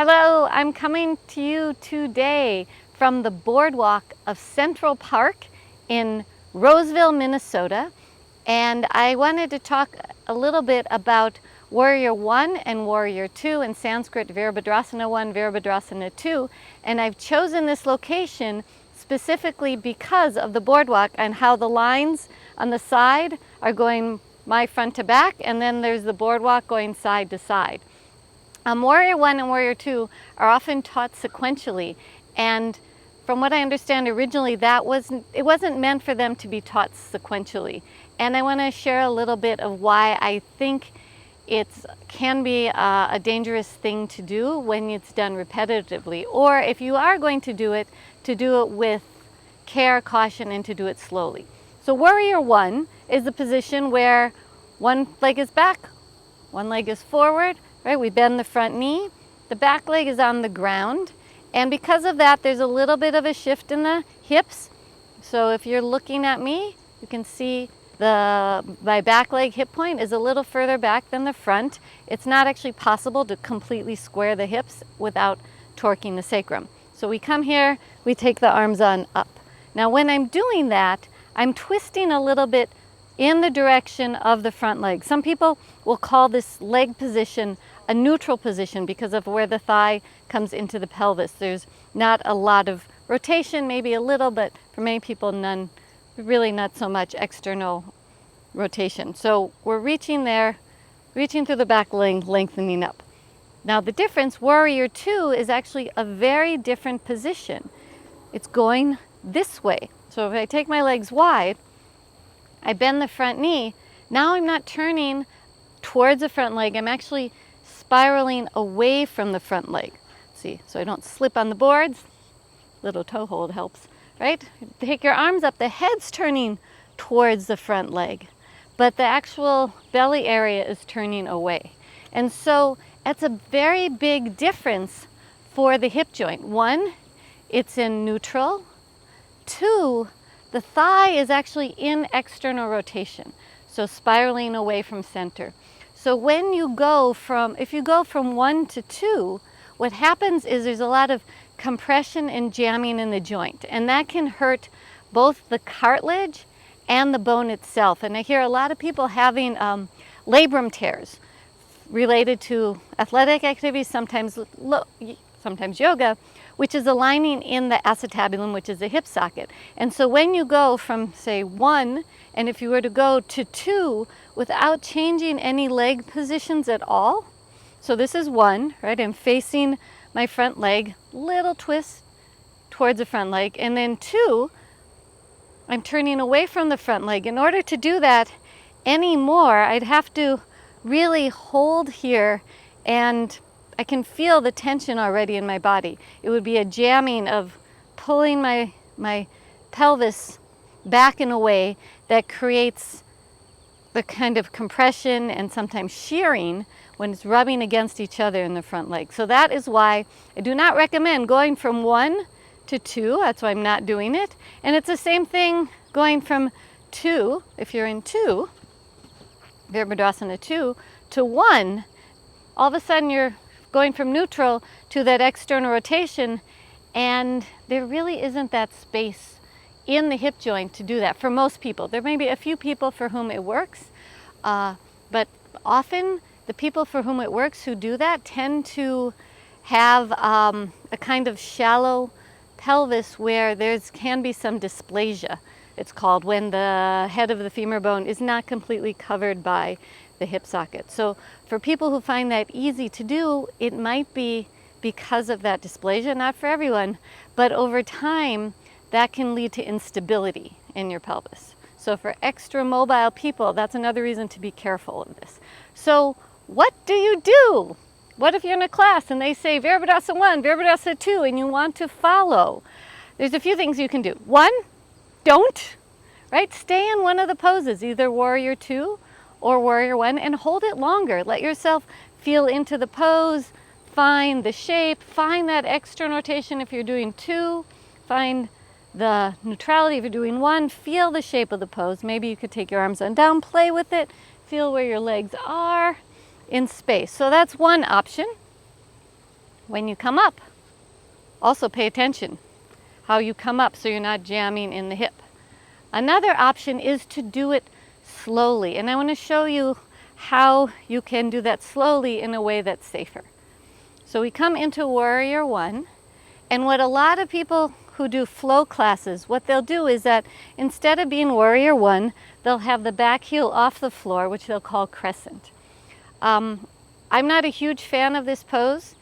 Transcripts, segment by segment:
Hello, I'm coming to you today from the boardwalk of Central Park in Roseville, Minnesota. And I wanted to talk a little bit about Warrior 1 and Warrior 2 in Sanskrit, Virabhadrasana 1, Virabhadrasana 2. And I've chosen this location specifically because of the boardwalk and how the lines on the side are going my front to back, and then there's the boardwalk going side to side. Warrior 1 and Warrior 2 are often taught sequentially, and from what I understand originally it wasn't meant for them to be taught sequentially. And I want to share a little bit of why I think it can be a dangerous thing to do when it's done repetitively, or if you are going to do it with care, caution, and to do it slowly. So Warrior 1 is the position where one leg is back, one leg is forward, right? We bend the front knee, the back leg is on the ground, and because of that, there's a little bit of a shift in the hips. So if you're looking at me, you can see my back leg hip point is a little further back than the front. It's not actually possible to completely square the hips without torquing the sacrum. So we come here, we take the arms on up. Now when I'm doing that, I'm twisting a little bit in the direction of the front leg. Some people will call this leg position a neutral position because of where the thigh comes into the pelvis. There's not a lot of rotation, maybe a little, but for many people none, really not so much external rotation. So we're reaching there, reaching through the back leg, lengthening up. Now the difference, Warrior 2 is actually a very different position. It's going this way. So if I take my legs wide, I bend the front knee, now I'm not turning towards the front leg, I'm actually spiraling away from the front leg. See, so I don't slip on the boards. Little toe hold helps, right? Take your arms up, the head's turning towards the front leg, but the actual belly area is turning away. And so that's a very big difference for the hip joint. One, it's in neutral. Two, the thigh is actually in external rotation, so spiraling away from center. So when you go if you go from 1 to 2, what happens is there's a lot of compression and jamming in the joint, and that can hurt both the cartilage and the bone itself. And I hear a lot of people having labrum tears related to athletic activities, sometimes yoga, which is aligning in the acetabulum, which is the hip socket. And so when you go from, say, 1, and if you were to go to 2 without changing any leg positions at all, so this is 1, right? I'm facing my front leg, little twist towards the front leg, and then 2, I'm turning away from the front leg. In order to do that anymore, I'd have to really hold here, and I can feel the tension already in my body. It would be a jamming of pulling my pelvis back in a way that creates the kind of compression and sometimes shearing when it's rubbing against each other in the front leg. So that is why I do not recommend going from 1 to 2. That's why I'm not doing it. And it's the same thing going from 2, if you're in 2, Virabhadrasana 2, to 1. All of a sudden you're going from neutral to that external rotation, and there really isn't that space in the hip joint to do that for most people. There may be a few people for whom it works, but often the people for whom it works who do that tend to have a kind of shallow pelvis where can be some dysplasia, it's called, when the head of the femur bone is not completely covered by the hip socket. So for people who find that easy to do, it might be because of that dysplasia, not for everyone, but over time that can lead to instability in your pelvis. So for extra mobile people, that's another reason to be careful of this. So what do you do? What if you're in a class and they say Virabhadrasana 1, Virabhadrasana 2, and you want to follow? There's a few things you can do. One, don't, right? Stay in one of the poses, either Warrior 2 or Warrior 1, and hold it longer. Let yourself feel into the pose, find the shape, find that external rotation if you're doing 2, find the neutrality if you're doing 1, feel the shape of the pose. Maybe you could take your arms on down, play with it, feel where your legs are in space. So that's one option. When you come up, also pay attention how you come up so you're not jamming in the hip. Another option is to do it slowly, and I want to show you how you can do that slowly in a way that's safer. So we come into warrior one, and what a lot of people who do flow classes, what they'll do is that instead of being warrior one, they'll have the back heel off the floor, which they'll call crescent. I'm not a huge fan of this pose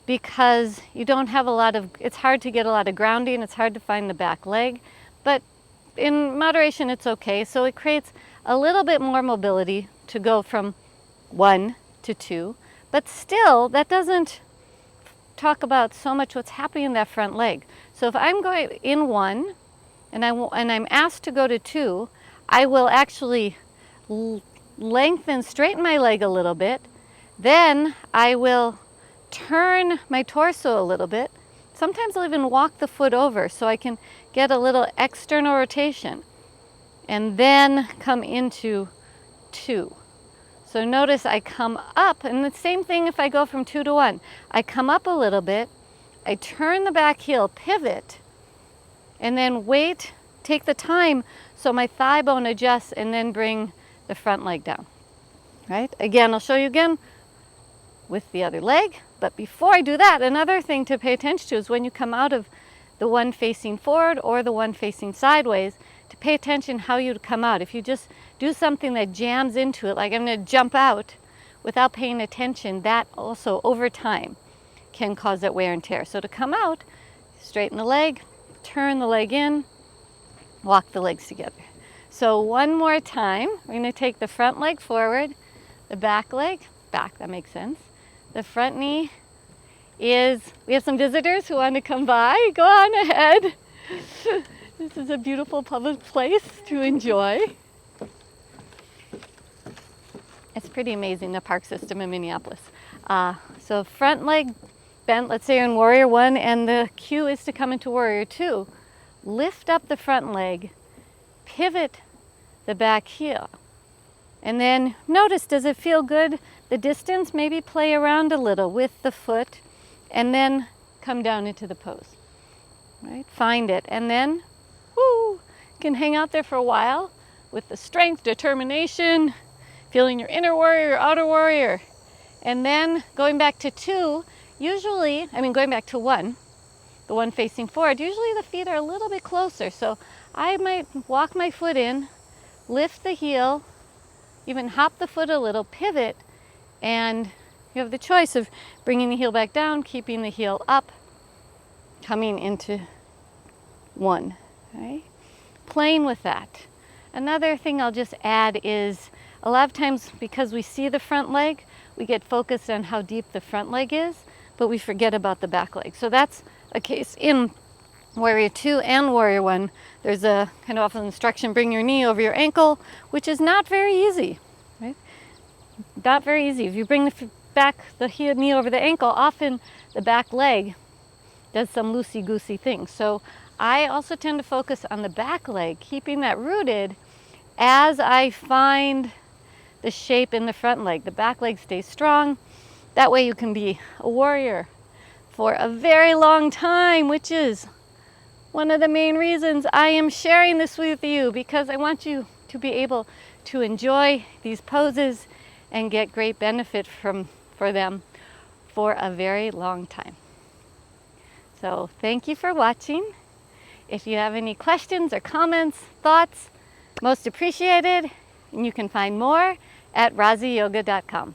because you don't have a lot of, it's hard to get a lot of grounding, it's hard to find the back leg, but in moderation it's okay. So it creates a little bit more mobility to go from 1 to 2, but still that doesn't talk about so much what's happening in that front leg. So if I'm going in 1 and I'm asked to go to 2, I will actually lengthen, straighten my leg a little bit, then I will turn my torso a little bit. Sometimes I'll even walk the foot over so I can get a little external rotation and then come into 2. So notice I come up, and the same thing if I go from 2 to 1. I come up a little bit, I turn the back heel, pivot, and then wait, take the time so my thigh bone adjusts and then bring the front leg down. Right? Again, I'll show you again with the other leg. But before I do that, another thing to pay attention to is when you come out of the one facing forward or the one facing sideways, to pay attention how you come out. If you just do something that jams into it, like I'm going to jump out without paying attention, that also over time can cause that wear and tear. So to come out, straighten the leg, turn the leg in, walk the legs together. So one more time, we're going to take the front leg forward, the back leg, back, that makes sense. The front knee is, we have some visitors who want to come by. Go on ahead. This is a beautiful public place to enjoy. It's pretty amazing, the park system in Minneapolis. So front leg bent, let's say you're in warrior one, and the cue is to come into warrior two. Lift up the front leg, pivot the back heel. And then notice, does it feel good? The distance, maybe play around a little with the foot and then come down into the pose. Right? Find it. And then, woo, you can hang out there for a while with the strength, determination, feeling your inner warrior, your outer warrior. And then going back to 2, going back to 1, the one facing forward, usually the feet are a little bit closer. So I might walk my foot in, lift the heel, even hop the foot a little, pivot, and you have the choice of bringing the heel back down, keeping the heel up, coming into 1, right? Playing with that. Another thing I'll just add is a lot of times because we see the front leg, we get focused on how deep the front leg is, but we forget about the back leg. So that's a case in warrior 2 and warrior 1. There's a kind of often instruction, bring your knee over your ankle, which is not very easy, right? Not very easy. If you bring the knee over the ankle, often the back leg does some loosey-goosey things. So I also tend to focus on the back leg, keeping that rooted as I find the shape in the front leg. The back leg stays strong. That way you can be a warrior for a very long time, which is one of the main reasons I am sharing this with you, because I want you to be able to enjoy these poses and get great benefit for them for a very long time. So thank you for watching. If you have any questions or comments, thoughts, most appreciated. And you can find more at raziyoga.com.